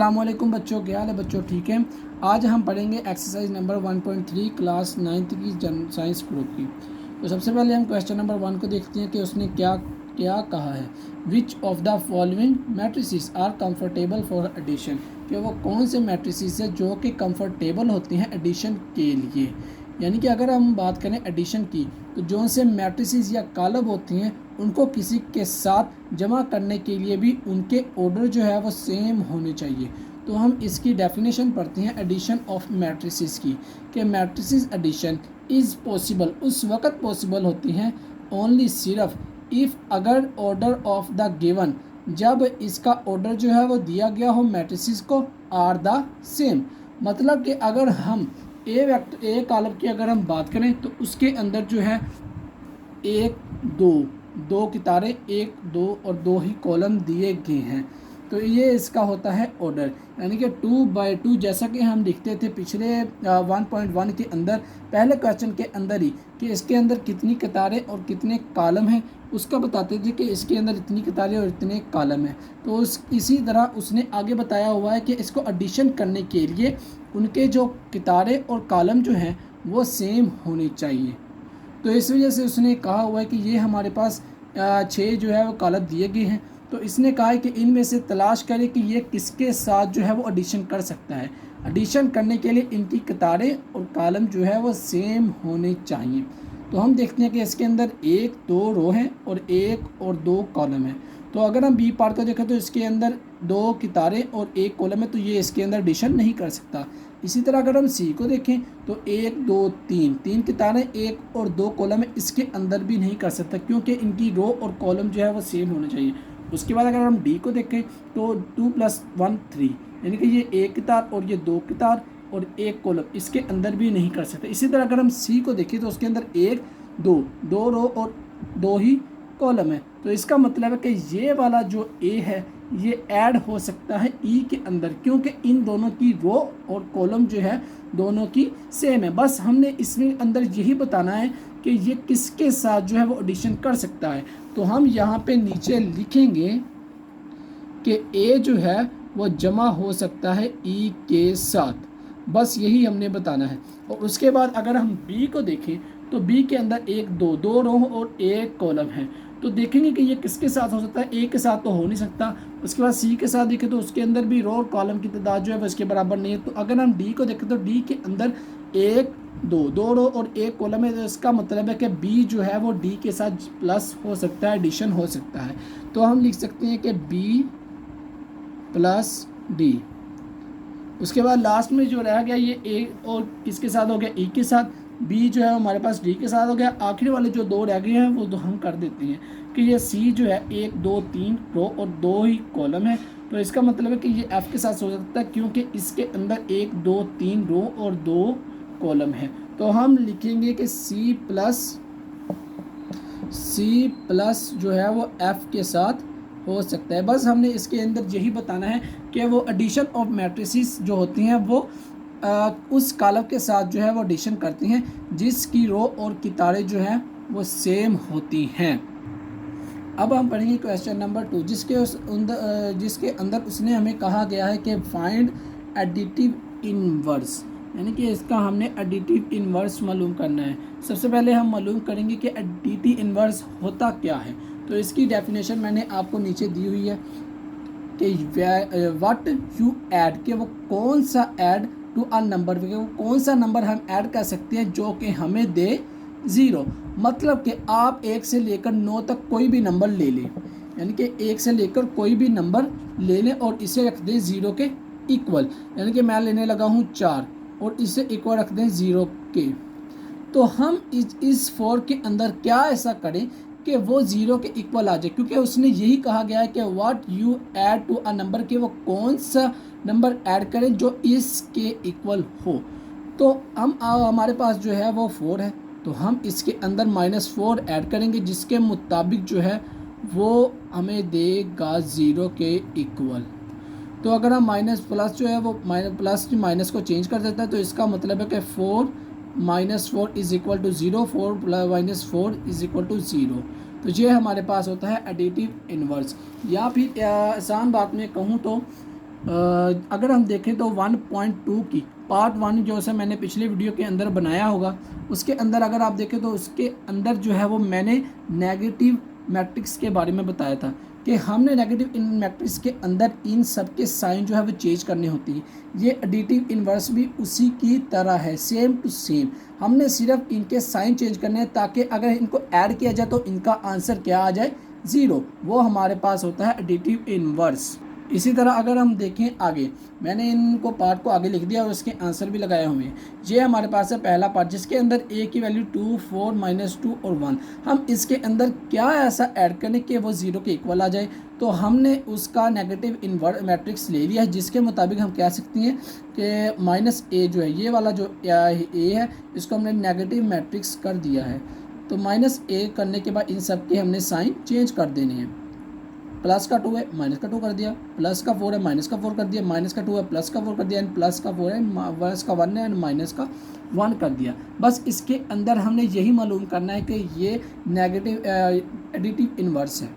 अस्सलामुअलैकुम बच्चों, क्या हाल है बच्चों? ठीक है। आज हम पढ़ेंगे एक्सरसाइज नंबर 1.3 क्लास 9th की साइंस ग्रुप की। तो सबसे पहले हम क्वेश्चन नंबर 1 को देखते हैं कि उसने क्या क्या कहा है। Which of the following matrices are comfortable for addition, कि वो कौन से मैट्रिसेस है जो कि कंफर्टेबल होती हैं एडिशन के लिए। यानी कि अगर हम बात करें एडिशन की, तो जो से मैट्रिसेस या कॉलम होती हैं उनको किसी के साथ जमा करने के लिए भी उनके ऑर्डर जो है वो सेम होने चाहिए। तो हम इसकी डेफिनेशन पढ़ते हैं एडिशन ऑफ मैट्रिसेस की, कि मैट्रिसेस एडिशन इज़ पॉसिबल उस वक्त पॉसिबल होती हैं ओनली सिर्फ इफ़ अगर ऑर्डर ऑफ द गिवन, जब इसका ऑर्डर जो है वो दिया गया हो मैट्रिसेस को आर द सेम। मतलब कि अगर हम ए कॉलम की अगर हम बात करें तो उसके अंदर जो है एक दो कितारें, एक दो और दो ही कॉलम दिए गए हैं, तो ये इसका होता है ऑर्डर। यानी कि 2/2 जैसा कि हम लिखते थे पिछले 1.1 के अंदर, पहले क्वेश्चन के अंदर ही, कि इसके अंदर कितनी कितारें और कितने कॉलम हैं, उसका बताते थे कि इसके अंदर इतनी कितारें और इतने कॉलम हैं। तो इसी तरह उसने आगे बताया हुआ है कि इसको एडिशन करने के लिए उनके जो कितारें और कॉलम जो हैं वो सेम होने चाहिए। तो इस वजह से उसने कहा हुआ है कि ये हमारे पास 6 जो है वो कॉलम दिए गए हैं। तो इसने कहा है कि इनमें से तलाश करें कि ये किसके साथ जो है वो एडिशन कर सकता है। एडिशन करने के लिए इनकी कतारें और कॉलम जो है वो सेम होने चाहिए। तो हम देखते हैं कि इसके अंदर 1-2 रो हैं और 1 और 2 कॉलम है। तो अगर हम बी पार्ट को देखें तो इसके अंदर 2 कितारें और 1 कॉलम है, तो ये इसके अंदर एडिशन नहीं कर सकता। इसी तरह अगर हम सी को देखें तो 1 2 3 कितारें, 1 और 2 कॉलम है, इसके अंदर भी नहीं कर सकता क्योंकि इनकी रो और कॉलम जो है वो सेम होने चाहिए। उसके बाद अगर हम डी को देखें तो 2+1 3, यानी कि ये 1 कितार और ये 2 कितार और 1 कॉलम, इसके अंदर भी नहीं कर सकते। इसी तरह अगर हम सी को देखें तो उसके अंदर 1 2 रो और 2 ही कॉलम है। तो इसका मतलब है कि ये वाला जो ए है ये ऐड हो सकता है ई के अंदर, क्योंकि इन दोनों की रो और कॉलम जो है दोनों की सेम है। बस हमने इसमें अंदर यही बताना है कि ये किसके साथ जो है वो एडिशन कर सकता है। तो हम यहाँ पे नीचे लिखेंगे कि ए जो है वो जमा हो सकता है ई के साथ, बस यही हमने बताना है। और उसके बाद अगर हम बी को देखें तो बी के अंदर 1 2 रो और 1 कॉलम है। तो देखेंगे कि ये किसके साथ हो सकता है, ए के साथ तो हो नहीं सकता। उसके बाद सी के साथ देखें तो उसके अंदर भी रो और कॉलम की तादाद जो है वो इसके बराबर नहीं है। तो अगर हम डी को देखें तो डी के अंदर 1 2 रो और 1 कॉलम है, तो इसका मतलब है कि बी जो है वो डी के साथ प्लस हो सकता है, एडिशन हो सकता है। तो हम लिख सकते हैं कि बी प्लस डी। उसके बाद लास्ट में जो रह गया ये ए और किसके साथ हो गया, ई के साथ। बी जो है हमारे पास डी के साथ हो गया। आखिरी वाले जो 2 रह गए हैं वो 2 हम कर देते हैं कि ये सी जो है 1 2 3 रो और 2 ही कॉलम है। तो इसका मतलब है कि ये एफ के साथ हो सकता है क्योंकि इसके अंदर 1 2 3 रो और 2 कॉलम है। तो हम लिखेंगे कि सी प्लस जो है वो एफ के साथ हो सकता है। बस हमने इसके अंदर यही बताना है कि वो एडिशन ऑफ मैट्रिसेस जो होती हैं वो उस कॉलम के साथ जो है वो एडिशन करती हैं जिसकी रो और कितारें जो हैं वो सेम होती हैं। अब हम पढ़ेंगे क्वेश्चन नंबर 2, जिसके अंदर उसने हमें कहा गया है कि फाइंड एडिटिव इनवर्स, यानी कि इसका हमने एडिटिव इनवर्स मालूम करना है। सबसे पहले हम मालूम करेंगे कि एडिटिव इनवर्स होता क्या है। तो इसकी डेफिनेशन मैंने आपको नीचे दी हुई है कि व्हाट यू ऐड, कि वो कौन सा ऐड टू अ नंबर, वो कौन सा नंबर हम ऐड कर सकते हैं जो कि हमें दे 0। मतलब कि आप 1 से लेकर 9 तक कोई भी नंबर ले लें, यानी कि 1 से लेकर कोई भी नंबर ले लें और इसे रख दें 0 के इक्वल। यानी कि मैं लेने लगा हूँ 4 और इसे इक्वल रख दें 0 के। तो हम इस 4 के अंदर क्या ऐसा करें कि वो 0 के इक्वल आ जाए, क्योंकि उसने यही कहा गया है कि what you add to a number, कि वो कौन सा नंबर ऐड करें जो इसके इक्वल हो। तो हम हमारे पास जो है वो 4 है, तो हम इसके अंदर -4 ऐड करेंगे जिसके मुताबिक जो है वो हमें देगा 0 के इक्वल। तो अगर हम माइनस प्लस जो है वो प्लस माइनस को चेंज कर देता है, तो इसका मतलब है कि 4 -4 is equal to 0, 4 -4 is equal to 0। तो ये हमारे पास होता है एडिटिव इनवर्स। या फिर आसान बात में कहूँ तो अगर हम देखें तो 1.2 की पार्ट 1 जो है मैंने पिछले वीडियो के अंदर बनाया होगा, उसके अंदर अगर आप देखें तो उसके अंदर जो है वो मैंने नेगेटिव मैट्रिक्स के बारे में बताया था कि हमने नेगेटिव इन मैट्रिक्स के अंदर इन सब के साइन जो है वो चेंज करनी होती है। ये एडिटिव इन्वर्स भी उसी की तरह है, सेम टू सेम। हमने सिर्फ इनके साइन चेंज करने हैं ताकि अगर इनको ऐड किया जाए तो इनका आंसर क्या आ जाए, 0। वो हमारे पास होता है एडिटिव इन्वर्स। इसी तरह अगर हम देखें आगे, मैंने इनको पार्ट को आगे लिख दिया और उसके आंसर भी लगाए हुए हैं। ये हमारे पास है पहला पार्ट जिसके अंदर a की वैल्यू 2, 4, -2 और 1। हम इसके अंदर क्या ऐसा ऐड करें कि वो 0 के इक्वल आ जाए, तो हमने उसका नेगेटिव इन्वर्स मैट्रिक्स ले लिया है, जिसके मुताबिक हम कह सकते हैं कि -a जो है, ये वाला जो a है, इसको हमने नेगेटिव मैट्रिक्स कर दिया है। तो -a करने के बाद इन सब के हमने साइन चेंज कर देने हैं। प्लस का 2 है, माइनस का 2 कर दिया, प्लस का 4 है, माइनस का 4 कर दिया, माइनस का 2 है, प्लस का 4 कर दिया, एंड प्लस का 4 है, प्लस का 1 है, एंड माइनस का 1 कर दिया। बस इसके अंदर हमने यही मालूम करना है कि ये नेगेटिव एडिटिव इन्वर्स है,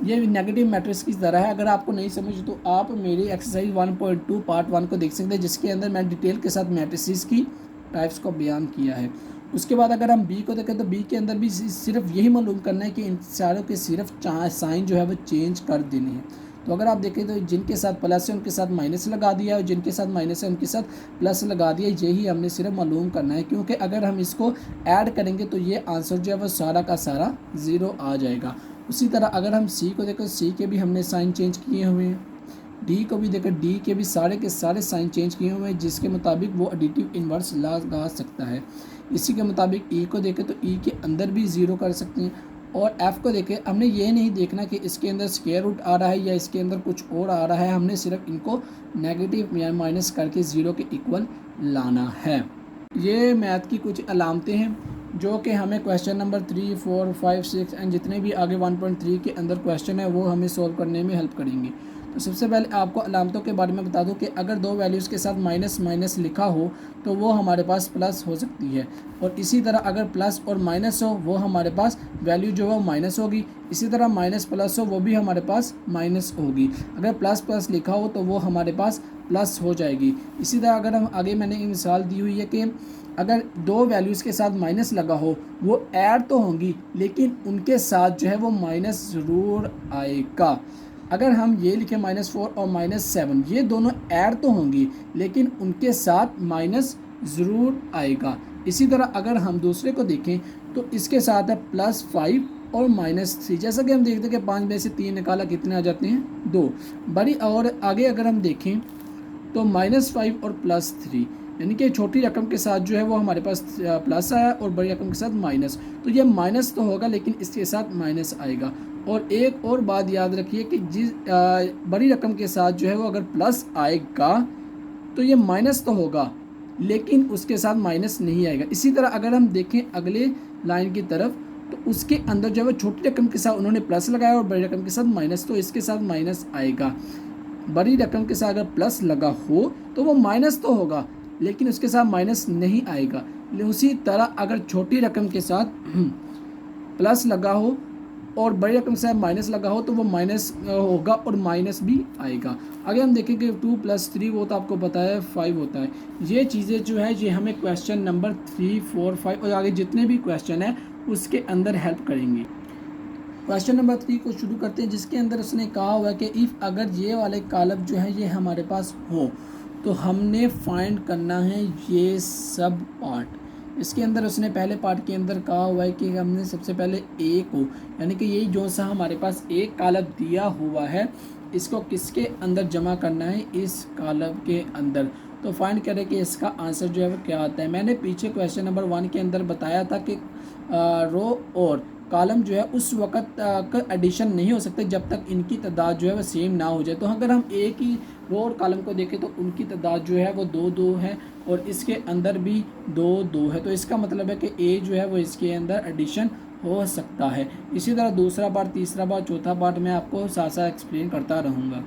ये नेगेटिव मैट्रिक्स की तरह है। अगर आपको नहीं समझ तो आप मेरी एक्सरसाइज 1.2 पार्ट 1 को देख सकते हैं, जिसके अंदर मैंने डिटेल के साथ मैट्रिसेस की टाइप्स को बयान किया है। उसके बाद अगर हम बी को देखें तो बी के अंदर भी सिर्फ यही मालूम करना है कि इन सारों के सिर्फ साइन जो है वो चेंज कर देने हैं। तो अगर आप देखें तो जिनके साथ प्लस है उनके साथ माइनस लगा दिया और जिनके साथ माइनस है उनके साथ प्लस लगा दिया। यही हमने सिर्फ मालूम करना है, क्योंकि अगर हम इसको ऐड करेंगे तो ये आंसर जो है वो सारा का सारा 0 आ जाएगा। उसी तरह अगर हम सी को देखें, सी के भी हमने साइन चेंज किए हुए हैं। डी को भी देखें, डी के भी सारे के सारे साइन चेंज किए हुए हैं, जिसके मुताबिक वो एडिटिव इन्वर्स लगा सकता है। इसी के मुताबिक ई को देखें तो ई के अंदर भी 0 कर सकते हैं। और एफ़ को देखें, हमने ये नहीं देखना कि इसके अंदर स्क्वायर रूट आ रहा है या इसके अंदर कुछ और आ रहा है, हमने सिर्फ इनको नेगेटिव या माइनस करके 0 के इक्वल लाना है। ये मैथ की कुछ अलामतें हैं जो कि हमें क्वेश्चन नंबर 3, 4, 5, 6 एंड जितने भी आगे 1.3 के अंदर क्वेश्चन है वो हमें सोल्व करने में हेल्प करेंगे। तो सबसे पहले आपको अलामतों के बारे में बता दूं कि अगर दो वैल्यूज़ के साथ माइनस माइनस लिखा हो तो वो हमारे पास प्लस हो सकती है, और इसी तरह अगर प्लस और माइनस हो वो हमारे पास वैल्यू जो है वो माइनस होगी। इसी तरह माइनस प्लस हो वो भी हमारे पास माइनस होगी। अगर प्लस प्लस लिखा हो तो वो हमारे पास प्लस हो जाएगी। इसी तरह अगर हम आगे, मैंने एक मिसाल दी हुई है कि अगर दो वैल्यूज़ के साथ माइनस लगा हो वो ऐड तो होंगी लेकिन उनके साथ जो है वो माइनस ज़रूर आएगा। अगर हम ये लिखें -4 और -7, ये दोनों ऐड तो होंगी लेकिन उनके साथ माइनस ज़रूर आएगा। इसी तरह अगर हम दूसरे को देखें तो इसके साथ है +5 और -3। जैसा कि हम देखते हैं कि 5 में से 3 निकाला कितने आ जाते हैं, 2 बड़ी। और आगे अगर हम देखें तो -5 और +3, यानी कि छोटी रकम के साथ जो है वो हमारे पास प्लस आया और बड़ी रकम के साथ माइनस, तो ये माइनस तो होगा लेकिन इसके साथ माइनस आएगा। और एक और बात याद रखिए कि जिस बड़ी रकम के साथ जो है वो अगर प्लस आएगा तो ये माइनस तो होगा लेकिन उसके साथ माइनस नहीं आएगा। इसी तरह अगर हम देखें अगले लाइन की तरफ तो उसके अंदर जो है वो छोटी रकम के साथ उन्होंने प्लस लगाया और बड़ी रकम के साथ माइनस, तो इसके साथ माइनस आएगा। बड़ी रकम के साथ अगर प्लस लगा हो तो वो माइनस तो होगा लेकिन उसके साथ माइनस नहीं आएगा। उसी तरह अगर छोटी रकम के साथ प्लस लगा हो और बड़ी रकम के साथ माइनस लगा हो तो वो माइनस होगा और माइनस भी आएगा। आगे हम देखेंगे 2 + 3 वो तो आपको पता है 5 होता है। ये चीज़ें जो है ये हमें क्वेश्चन नंबर 3, 4, 5 और आगे जितने भी क्वेश्चन हैं उसके अंदर हेल्प करेंगे। क्वेश्चन नंबर 3 को शुरू करते हैं, जिसके अंदर उसने कहा हुआ है कि इफ़ अगर ये वाले कॉलम जो है ये हमारे पास हो तो हमने फाइंड करना है ये सब पार्ट। इसके अंदर उसने पहले पार्ट के अंदर कहा हुआ है कि हमने सबसे पहले ए को, यानी कि यही जो सा हमारे पास एक कॉलम दिया हुआ है इसको किसके अंदर जमा करना है, इस कॉलम के अंदर। तो फाइंड करें कि इसका आंसर जो है वो क्या आता है। मैंने पीछे क्वेश्चन नंबर 1 के अंदर बताया था कि रो और कॉलम जो है उस वक्त का एडिशन नहीं हो सकते जब तक इनकी तादाद जो है वो सेम ना हो जाए। तो अगर हम एक ही रो और कॉलम को देखें तो उनकी तादाद जो है वो 2 है और इसके अंदर भी 2 है, तो इसका मतलब है कि ए जो है वो इसके अंदर एडिशन हो सकता है। इसी तरह दूसरा पार्ट, तीसरा पार्ट, चौथा पार्ट मैं आपको साथ साथ एक्सप्लेन करता रहूँगा।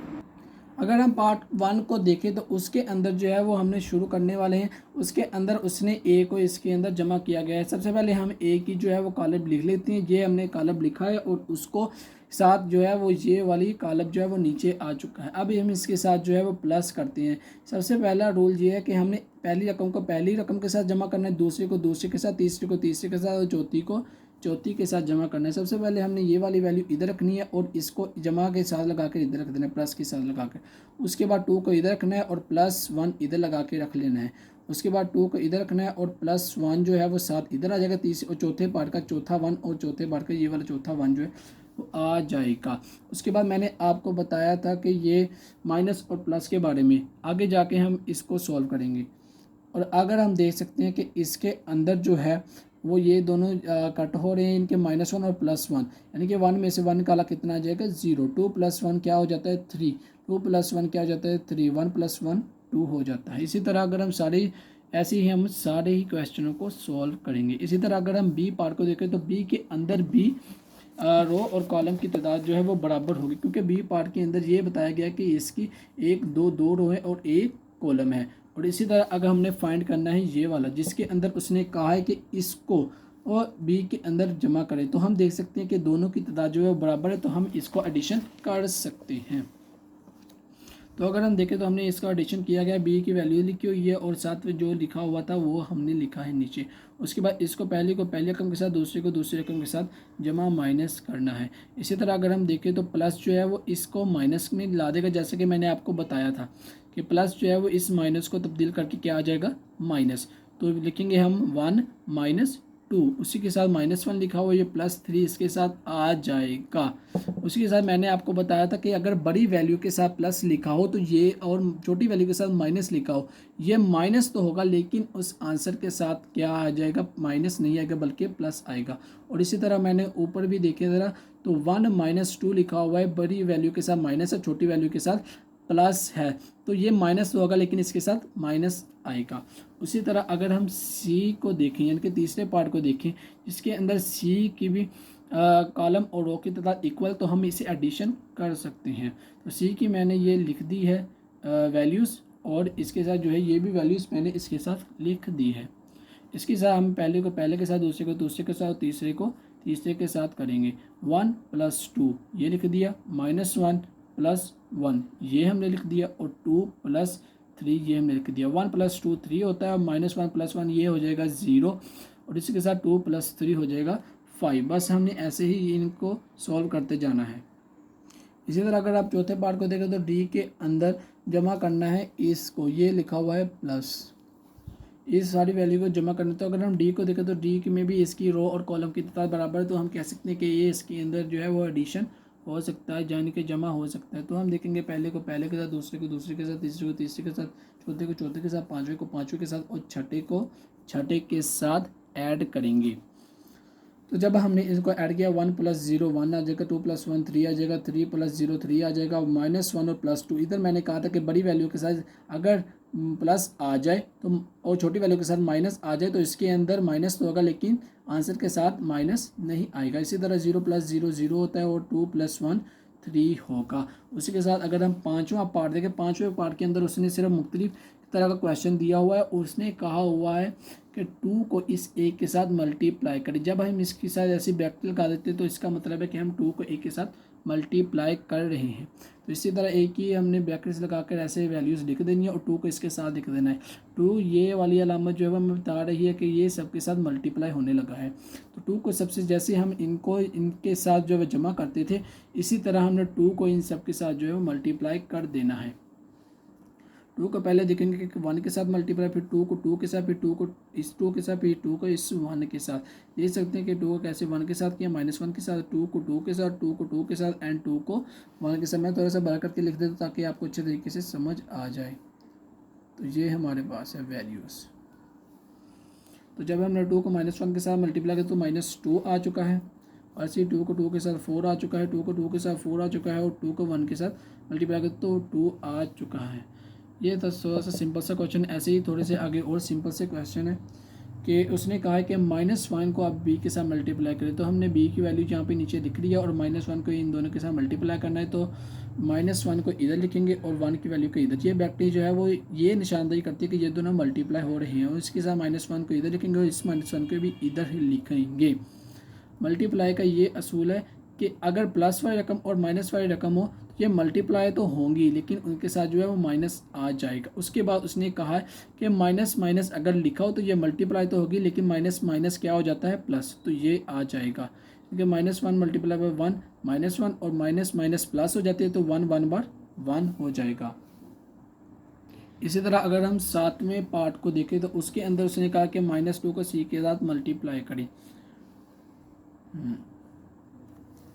अगर हम पार्ट 1 को देखें तो उसके अंदर जो है वो हमने शुरू करने वाले हैं। उसके अंदर उसने ए को इसके अंदर जमा किया गया है। सबसे पहले हम ए की जो है वो कॉलम लिख लेते हैं। ये हमने कॉलम लिखा है और उसको साथ जो है वो ये वाली कॉलम जो है वो नीचे आ चुका है। अब हम इसके साथ जो है वो प्लस करते हैं। सबसे पहला रूल ये है कि हमने पहली रकम को पहली रकम के साथ जमा करना है, दूसरे को दूसरे के साथ, तीसरे को तीसरे के साथ और चौथी को चौथी के साथ जमा करना है। सबसे पहले हमने ये वाली वैल्यू इधर रखनी है और इसको जमा के साथ लगा कर इधर रख देना है, प्लस के साथ लगा कर। उसके बाद 2 को इधर रखना है और +1 इधर लगा के रख लेना है। उसके बाद 2 को इधर रखना है और +1 जो है वो साथ इधर आ जाएगा। तीसरे और चौथे पार्ट का चौथा 1 और चौथे पार्ट का ये वाला चौथा 1 जो है वो आ जाएगा। उसके बाद मैंने आपको बताया था कि ये माइनस और प्लस के बारे में, आगे जाके हम इसको सॉल्व करेंगे। और अगर हम देख सकते हैं कि इसके अंदर जो है वो ये दोनों कट हो रहे हैं, इनके -1 और +1, यानी कि 1 में से 1 निकाला कितना आ जाएगा 0। 2 + 1 क्या हो जाता है 3, 2 + 1 क्या हो जाता है 3, 1 + 1 2 हो जाता है। इसी तरह अगर हम ऐसे ही हम सारे ही क्वेश्चनों को सॉल्व करेंगे। इसी तरह अगर हम बी पार्ट को देखें तो बी के अंदर भी रो और कॉलम की तादाद जो है वो बराबर होगी, क्योंकि बी पार्ट के अंदर ये बताया गया कि इसकी 1 2 2 रो है और 1 कॉलम है। और इसी तरह अगर हमने फाइंड करना है ये वाला जिसके अंदर उसने कहा है कि इसको और बी के अंदर जमा करें, तो हम देख सकते हैं कि दोनों की तादाद जो है वो बराबर है, तो हम इसको एडिशन कर सकते हैं। तो अगर हम देखें तो हमने इसका एडिशन किया गया, बी की वैल्यू लिखी हुई है और साथ में जो लिखा हुआ था वो हमने लिखा है नीचे। उसके बाद इसको पहले को पहले रकम के साथ, दूसरे को दूसरे रकम के साथ जमा माइनस करना है। इसी तरह अगर हम देखें तो प्लस जो है वो इसको माइनस में ला देगा, जैसे कि मैंने आपको बताया था कि प्लस जो है वो इस माइनस को तब्दील करके क्या आ जाएगा माइनस। तो लिखेंगे हम 1 - 2, उसी के साथ -1 लिखा हुआ, ये +3 इसके साथ आ जाएगा। उसी के साथ मैंने आपको बताया था कि अगर बड़ी वैल्यू के साथ प्लस लिखा हो तो ये, और छोटी वैल्यू के साथ माइनस लिखा हो, ये माइनस तो होगा लेकिन उस आंसर के साथ क्या आ जाएगा, माइनस नहीं आएगा बल्कि प्लस आएगा। और इसी तरह मैंने ऊपर भी देखे ज़रा तो 1 - 2 लिखा हुआ है, बड़ी वैल्यू के साथ माइनस है, छोटी वैल्यू के साथ प्लस है, तो ये माइनस तो होगा लेकिन इसके साथ माइनस आएगा। उसी तरह अगर हम सी को देखें, यानी कि तीसरे पार्ट को देखें जिसके अंदर सी की भी कॉलम और रो की तादाद इक्वल, तो हम इसे एडिशन कर सकते हैं। तो सी की मैंने ये लिख दी है वैल्यूज़, और इसके साथ जो है ये भी वैल्यूज़ मैंने इसके साथ लिख दी है। इसके साथ हम पहले को पहले के साथ, दूसरे को दूसरे के साथ, तीसरे को तीसरे के साथ करेंगे। 1 + 2 ये लिख दिया, -1 + 1 ये हमने लिख दिया और 2 + 3 ये हमने लिख दिया। 1 + 2 3 होता है, -1 + 1 ये हो जाएगा 0 और इसी के साथ 2 + 3 हो जाएगा 5। बस हमने ऐसे ही इनको सॉल्व करते जाना है। इसी तरह अगर आप चौथे पार्ट को देखें तो डी के अंदर जमा करना है इसको, ये लिखा हुआ है प्लस, इस सारी वैल्यू को जमा करना। तो अगर हम डी को देखें तो डी में भी इसकी रो और कॉलम की तादाद बराबर है, तो हम कह सकते हैं कि ये इसके अंदर जो है वो एडिशन हो सकता है, यानी कि जमा हो सकता है। तो हम देखेंगे पहले को पहले के साथ, दूसरे को दूसरे के साथ, तीसरे को तीसरे के साथ, चौथे को चौथे के साथ, पाँचवें को पाँचवें के साथ और छठे को छठे के साथ ऐड करेंगे। तो जब हमने इसको ऐड किया 1 + 0 1 आ जाएगा, 2 + 1 3 आ जाएगा, 3 + 0 3 आ जाएगा, -1 और +2। इधर मैंने कहा था कि बड़ी वैल्यू के साथ अगर प्लस आ जाए तो और छोटी वैल्यू के साथ माइनस आ जाए तो इसके अंदर माइनस तो होगा लेकिन आंसर के साथ माइनस नहीं आएगा। इसी तरह 0 + 0 0 होता है और 2 + 1 3 होगा। उसी के साथ अगर हम पाँचवां पार्ट देखें, पाँचवें पार्ट के अंदर उसने सिर्फ मुख्तलिफ तरह का क्वेश्चन दिया हुआ है। उसने कहा हुआ है कि 2 को इस एक के साथ मल्टीप्लाई करें। जब हम इसके साथ ऐसी ब्रैकेट लगा देते हैं तो इसका मतलब है कि हम 2 को एक के साथ मल्टीप्लाई कर रहे हैं। तो इसी तरह एक ही हमने ब्रैकेट्स लगाकर ऐसे वैल्यूज़ लिख देनी है और 2 को इसके साथ लिख देना है। 2 ये वाली अलामत जो है हमें बता रही है कि ये सबके साथ मल्टीप्लाई होने लगा है। तो 2 को सबसे जैसे हम इनको इनके साथ जो है जमा करते थे, इसी तरह हमने 2 को इन सब के साथ जो है वो मल्टीप्लाई कर देना है। 2 को पहले देखेंगे कि 1 के साथ मल्टीप्लाई, फिर 2 को 2 के साथ, फिर 2 को इस 2 के साथ, फिर 2 को इस 1 के साथ। देख सकते हैं कि 2 को कैसे 1 के साथ किया, -1 के साथ, 2 को 2 के साथ, 2 को 2 के साथ एंड 2 को 1 के साथ। मैं थोड़ा सा बड़ा करके लिख देता हूँ ताकि आपको अच्छे तरीके से समझ आ जाए। तो ये हमारे पास है वैल्यूज़। तो जब हमने 2 को -1 के साथ मल्टीप्लाई किया तो -2 आ चुका है, और ऐसे 2 को 2 के साथ 4 आ चुका है, 2 को 2 के साथ 4 आ चुका है और 2 को 1 के साथ मल्टीप्लाई किया तो 2 आ चुका है। ये था थोड़ा सा सिंपल सा क्वेश्चन। ऐसे ही थोड़े से आगे और सिंपल से क्वेश्चन है कि उसने कहा है कि -1 को आप b के साथ मल्टीप्लाई करें। तो हमने b की वैल्यू यहाँ पे नीचे लिख ली है और -1 को इन दोनों के साथ मल्टीप्लाई करना है। तो -1 को इधर लिखेंगे और 1 की वैल्यू को इधर। ये बैक्टीरिया जो है वो ये निशानदेही करती है कि ये दोनों मल्टीप्लाई हो रहे हैं और इसके साथ -1 को इधर लिखेंगे और इस -1 को भी इधर ही लिखेंगे। मल्टीप्लाई का ये असूल है कि अगर प्लस वाली रकम और माइनस वाली रकम हो तो ये मल्टीप्लाई तो होंगी लेकिन उनके साथ जो है वो माइनस आ जाएगा। उसके बाद उसने कहा है कि माइनस माइनस अगर लिखा हो तो ये मल्टीप्लाई तो होगी लेकिन माइनस माइनस क्या हो जाता है प्लस, तो ये आ जाएगा क्योंकि -1 मल्टीप्लाई बाय 1 -1 और माइनस माइनस प्लस हो जाती है तो 1 1 बार 1 हो जाएगा। इसी तरह अगर हम 7वें पार्ट को देखें तो उसके अंदर उसने कहा कि -2 को c के साथ मल्टीप्लाई करें।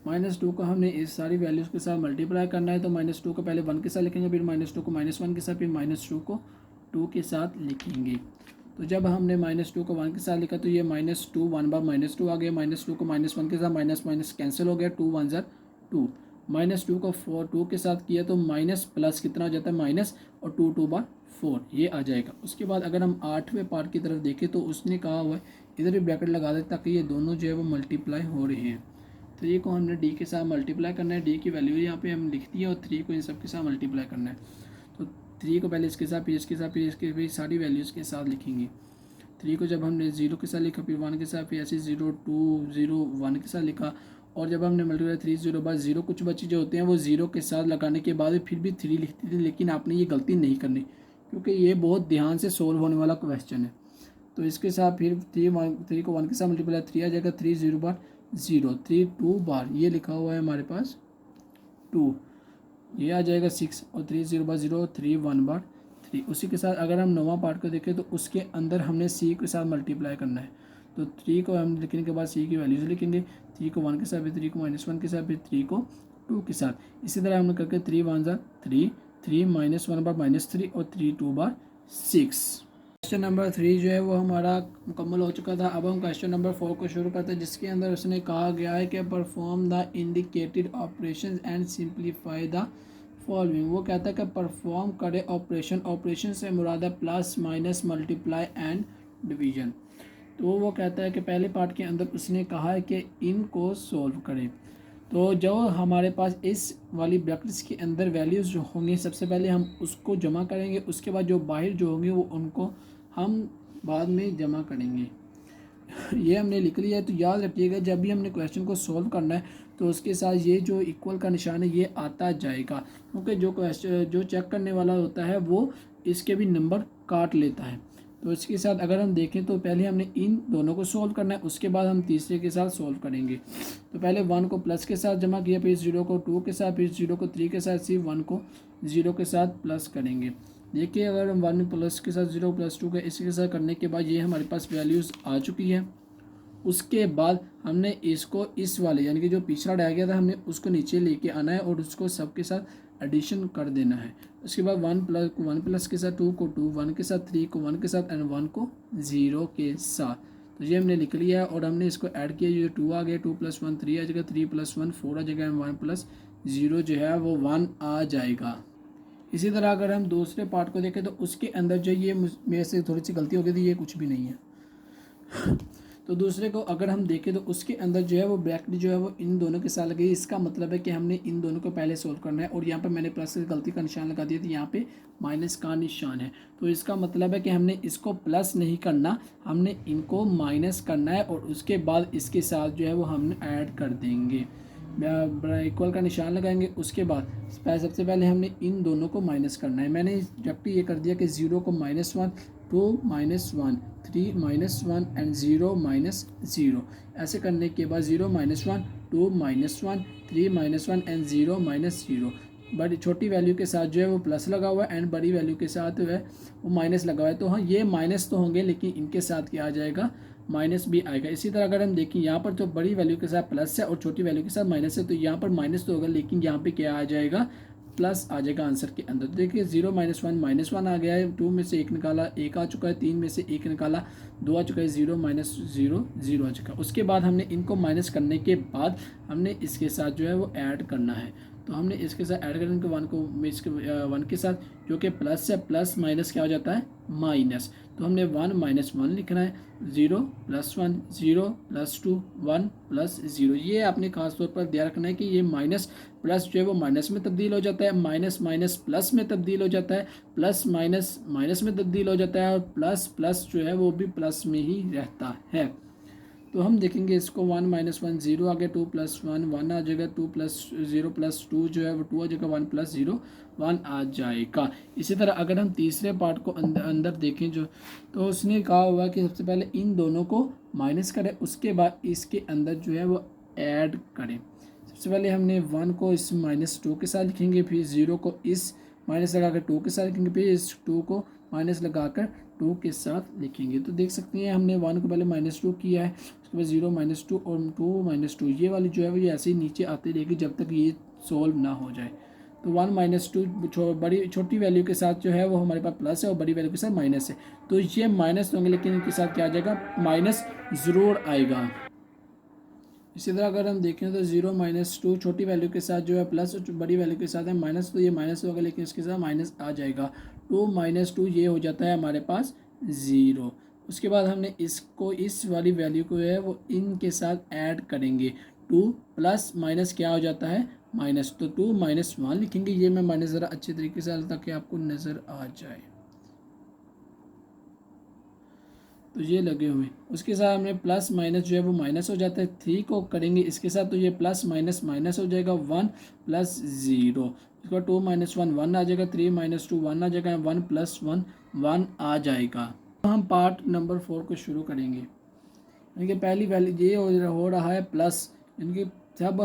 -2 को हमने इस सारी वैल्यूज़ के साथ मल्टीप्लाई करना है। तो -2 को पहले 1 के साथ लिखेंगे, फिर -2 को -1 के साथ, फिर -2 को 2 के साथ लिखेंगे। तो जब हमने -2 को 1 के साथ लिखा तो ये -2 1 बार -2 आ गया। -2 को -1 के साथ माइनस माइनस कैंसिल हो गया, 2 1 ज़र 2। -2 को 2 के साथ किया तो माइनस प्लस कितना हो जाता है माइनस और 2 2 बार 4 ये आ जाएगा। उसके बाद अगर हम 8वें पार्ट की तरफ देखें तो उसने कहा हुआ है इधर भी ब्रैकेट लगा दे ताकि ये दोनों जो है वो मल्टीप्लाई हो रहे हैं। 3 को हमने d के साथ मल्टीप्लाई करना है, d की वैल्यू यहाँ पे हम लिख दी है और 3 को इन सब के साथ मल्टीप्लाई करना है। तो 3 को पहले इसके साथ, फिर इसके साथ, फिर इसके, फिर सारी वैल्यूज़ के साथ लिखेंगे। 3 को जब हमने 0 के साथ लिखा, फिर 1 के साथ, फिर ऐसे 0 2 0 1 के साथ लिखा और जब हमने मल्टीप्लाई 3 0 बाद 0 कुछ बच्चे जो होते हैं वो 0 के साथ लगाने के बाद फिर भी 3 लिखते थे, लेकिन आपने ये गलती नहीं करनी क्योंकि ये बहुत ध्यान से सोल्व होने वाला क्वेश्चन है। तो इसके साथ फिर 3 को 1 के साथ मल्टीप्लाई 3 आ जाएगा, 3 0 बार 0 3 2 बार ये लिखा हुआ है हमारे पास 2 ये आ जाएगा 6 और 3 0 बार 0 3 1 बार 3। उसी के साथ अगर हम 9वां पार्ट को देखें तो उसके अंदर हमने c के साथ मल्टीप्लाई करना है। तो 3 को हम लिखने के बाद c की वैल्यूज लिखेंगे, 3 को 1 के साथ, फिर 3 को -1 के साथ, फिर 3 को 2 के साथ। इसी तरह हमने करके 3 1 ज़र 3 3 -1 बार -3 और 3 2 बार 6। क्वेश्चन नंबर 3 जो है वो हमारा मुकम्मल हो चुका था। अब हम क्वेश्चन नंबर 4 को शुरू करते हैं जिसके अंदर उसने कहा गया है कि perform the indicated operation and simplify the following. वो कहता है कि परफॉर्म करे ऑपरेशन, ऑपरेशन से मुराद है plus minus multiply and division. तो वो कहता है कि पहले पार्ट के अंदर उसने कहा है कि इनको सोल्व करें। तो जो हमारे पास इस वाली ब्रैकेट्स के अंदर वैल्यूज़ जो होंगी सबसे पहले हम उसको जमा करेंगे, उसके बाद जो बाहर जो होंगे वो उनको हम बाद में जमा करेंगे। ये हमने लिख लिया है। तो याद रखिएगा जब भी हमने क्वेश्चन को सोल्व करना है तो उसके साथ ये जो इक्वल का निशान है ये आता जाएगा क्योंकि जो क्वेश्चन जो चेक करने वाला होता है वो इसके भी नंबर काट लेता है। तो इसके साथ अगर हम देखें तो पहले हमने इन दोनों को सोल्व करना है, उसके बाद हम तीसरे के साथ सोल्व करेंगे। तो पहले 1 को प्लस के साथ जमा किया, फिर 0 को 2 के साथ, फिर 0 को 3 के साथ, फिर 1 को 0 के साथ प्लस करेंगे। देखिए अगर हम 1 प्लस के साथ 0 प्लस 2 का इसके साथ करने के बाद ये हमारे पास वैल्यूज़ आ चुकी है। उसके बाद हमने इसको इस वाले यानी कि जो पिछला रह गया था हमने उसको नीचे लेके आना है और उसको सबके साथ एडिशन कर देना है। उसके बाद 1 प्लस के साथ 2 को 2 1 के साथ 3 को 1 के साथ एंड 1 को 0 के साथ। तो ये हमने लिख लिया है और हमने इसको ऐड किया, ये 2 आ गया, 2 + 1 3 आ जाएगा, 3 + 1 4 आ जाएगा, 1 + 0 जो है वो 1 आ जाएगा। इसी तरह अगर हम दूसरे पार्ट को देखें तो उसके अंदर जो ये मेरे से थोड़ी सी गलती हो गई थी, ये कुछ भी नहीं है। तो दूसरे को अगर हम देखें तो उसके अंदर जो है वो ब्रैकेट जो है वो इन दोनों के साथ लगी। इसका मतलब है कि हमने इन दोनों को पहले सोल्व करना है और यहाँ पे मैंने प्लस की गलती का निशान लगा दिया, तो यहाँ पे माइनस का निशान है। तो इसका मतलब है कि हमने इसको प्लस नहीं करना, हमने इनको माइनस करना है और उसके बाद इसके साथ जो है वो हम ऐड कर देंगे, इक्वल का निशान लगाएंगे। उसके बाद सबसे पहले हमने इन दोनों को माइनस करना है। मैंने डायरेक्टली ये कर दिया कि 0 को -1 2 -1 3 -1 एंड 0 -0। ऐसे करने के बाद 0 -1 2 -1 3 -1 एंड 0 -0। बड़ी छोटी वैल्यू के साथ जो है वो प्लस लगा हुआ है एंड बड़ी वैल्यू के साथ जो है वो माइनस लगा हुआ है। तो हाँ ये माइनस तो होंगे लेकिन इनके साथ क्या आ जाएगा माइनस भी आएगा। इसी तरह अगर हम देखें यहाँ पर तो बड़ी वैल्यू के साथ प्लस है और छोटी वैल्यू के साथ माइनस है, तो यहाँ पर माइनस तो होगा लेकिन यहाँ पे क्या आ जाएगा प्लस आ जाएगा आंसर के अंदर। देखिए 0 -1 -1 आ गया है, 2 में से 1 निकाला 1 आ चुका है, 3 में से 1 निकाला 2 आ चुका है, 0 -0 0 आ चुका है। उसके बाद हमने इनको माइनस करने के बाद हमने इसके साथ जो है वो ऐड करना है। तो हमने इसके साथ ऐड करने के 1 को इसके 1 के साथ जो कि प्लस है, प्लस माइनस क्या हो जाता है माइनस। तो हमने 1 माइनस 1 लिखना है, 0 प्लस 1, 0 प्लस 2, 1 प्लस 0। ये आपने खास तौर पर ध्यान रखना है कि ये माइनस प्लस जो है वो माइनस में तब्दील हो जाता है, माइनस माइनस प्लस में तब्दील हो जाता है, प्लस माइनस माइनस में तब्दील हो जाता है, और प्लस प्लस जो है वो भी प्लस में ही रहता है। तो हम देखेंगे इसको, 1 माइनस 1 0 आ गया, 2 प्लस 1 1 आ जाएगा, 2 प्लस 0 प्लस 2 जो है वो 2 आ जाएगा, 1 प्लस 0 1 आ जाएगा। इसी तरह अगर हम तीसरे पार्ट को अंदर देखें जो, तो उसने कहा हुआ कि सबसे पहले इन दोनों को माइनस करें, उसके बाद इसके अंदर जो है वो ऐड करें। सबसे पहले हमने 1 को इस -2 के साथ लिखेंगे, फिर 0 को इस माइनस लगाकर 2 के साथ लिखेंगे, फिर इस 2 को माइनस लगाकर 2 के साथ लिखेंगे। तो देख सकते हैं हमने 1 को पहले -2 किया है, उसके बाद 0 -2 और 2 -2, ये वाली जो है वो ये ऐसे ही नीचे आती रहेगी जब तक ये सोल्व ना हो जाए। तो 1 -2 बड़ी छोटी वैल्यू के साथ जो है वो हमारे पास प्लस है और बड़ी वैल्यू के साथ माइनस है, तो ये माइनस होंगे लेकिन इनके साथ क्या आ जाएगा, माइनस ज़रूर आएगा। इसी तरह अगर हम देखें तो 0 -2 छोटी वैल्यू के साथ जो है प्लस, बड़ी वैल्यू के साथ है माइनस, तो ये माइनस होगा लेकिन इसके साथ माइनस आ जाएगा। 2 -2 ये हो जाता है हमारे पास 0। उसके बाद हमने इसको, इस वाली वैल्यू को है वो इनके साथ ऐड करेंगे, 2 प्लस माइनस क्या हो जाता है, माइनस, तो 2 - 1 लिखेंगे। ये मैं माइनस ज़रा अच्छे तरीके से ताकि आपको नज़र आ जाए, तो ये लगे हुए। उसके साथ हमने प्लस माइनस जो है वो माइनस हो जाता है, 3 को करेंगे इसके साथ तो ये प्लस माइनस माइनस हो जाएगा, 1 प्लस 0। इसके बाद 2 - 1 1 आ जाएगा, 3 - 2 1 आ जाएगा, 1 प्लस 1 1 आ जाएगा। तो हम पार्ट नंबर 4 को शुरू करेंगे। इनके पहली वैल्यू ये हो रहा है प्लस, इनकी सब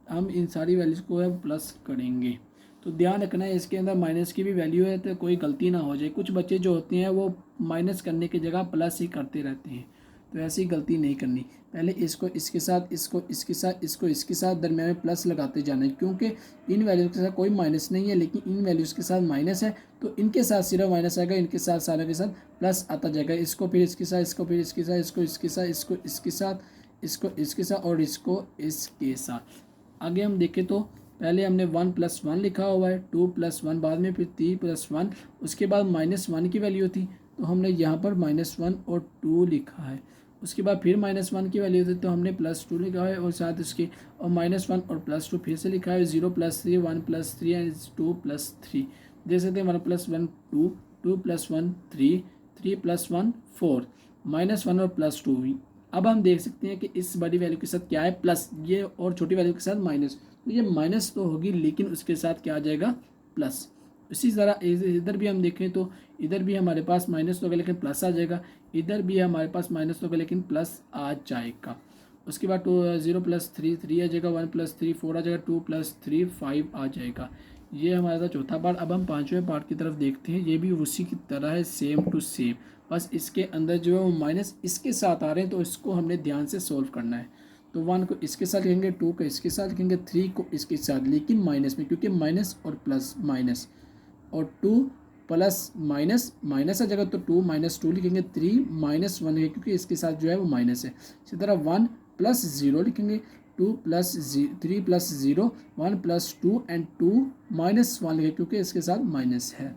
हम इन सारी वैल्यूज़ को है प्लस करेंगे। तो ध्यान रखना है इसके अंदर माइनस की भी वैल्यू है तो कोई गलती ना हो जाए। कुछ बच्चे जो होते हैं वो माइनस करने की जगह प्लस ही करते रहते हैं, तो ऐसी गलती नहीं करनी। पहले इसको इसके साथ, इसको इसके साथ, इसको इसके साथ दरम्यान में प्लस लगाते जाना है, क्योंकि इन वैल्यूज़ के साथ कोई माइनस नहीं है लेकिन इन वैल्यूज़ के साथ माइनस है, तो इनके साथ सिर्फ माइनस आएगा, इनके साथ सारे के साथ प्लस आता जाएगा। इसको फिर इसके साथ, इसको फिर इसके साथ, इसको इसके साथ, इसको इसके साथ, इसको इसके साथ और इसको इसके साथ। आगे हम देखें तो पहले हमने 1 + 1 लिखा हुआ है, 2 + 1 बाद में, फिर 3 + 1, उसके बाद -1 की वैल्यू थी तो हमने यहाँ पर -1 और 2 लिखा है। उसके बाद फिर -1 की वैल्यू थी तो हमने +2 लिखा है और साथ इसके और -1 और +2 फिर से लिखा है, 0 + 3 1 + 3 एंड 2 + 3। देख सकते हैं 1 + 1 2, 2 + 1 3, 3 + 1 4, -1 और +2। अब हम देख सकते हैं कि इस बड़ी वैल्यू के साथ क्या है, प्लस, ये और छोटी वैल्यू के साथ माइनस, तो ये माइनस तो होगी लेकिन उसके साथ क्या आ जाएगा, प्लस। इसी तरह इधर भी हम देखें तो इधर भी हमारे पास माइनस होगा लेकिन प्लस आ जाएगा, इधर भी हमारे पास माइनस होगा लेकिन प्लस आ जाएगा। उसके बाद 0 + 3 3 आ जाएगा, 1 + 3 4 आ जाएगा, 2 + 3 5 आ जाएगा। ये हमारा था चौथा पार्ट। अब हम पाँचवें पार्ट की तरफ देखते हैं। ये भी उसी की तरह है, सेम टू सेम, बस इसके अंदर जो है वो माइनस इसके साथ आ रहे हैं तो इसको हमने ध्यान से सोल्व करना है। तो 1 को इसके साथ लिखेंगे, 2 को इसके साथ लिखेंगे, 3 को इसके साथ, लेकिन माइनस में, क्योंकि माइनस और प्लस माइनस, और 2 प्लस माइनस माइनस आ जाएगा तो 2 - 2 लिखेंगे, 3 - 1 है क्योंकि इसके साथ जो है वो माइनस है। इसी तरह 1 + 0 लिखेंगे, 2 + 3 + 0 1 + 2 एंड 2 - 1 लिखेंगे क्योंकि इसके साथ माइनस है।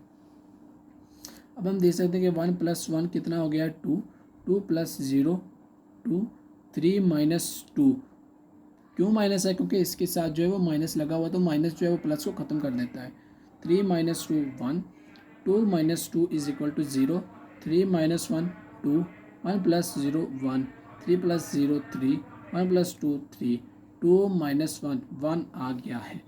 अब हम देख सकते हैं कि 1 + 1 कितना हो गया है, 2, 2 + 0 2, 3 - 2। क्यों माइनस है, क्योंकि इसके साथ जो है वो माइनस लगा हुआ, तो माइनस जो है वो प्लस को ख़त्म कर देता है। 3 - 2 1, 2 - 2 = 0, 3 - 1 2, 1 + 0 1, 3 + 0 3, 1 + 2 3, 2 - 1 1 आ गया है।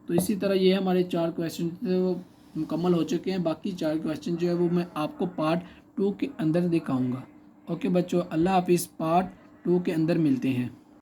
तो इसी तरह ये हमारे 4 क्वेश्चन थे वो मुकम्मल हो चुके हैं। बाकी 4 क्वेश्चन जो है वो मैं आपको पार्ट 2 के अंदर दिखाऊंगा। ओके बच्चों, अल्लाह हाफिज़। पार्ट 2 के अंदर मिलते हैं।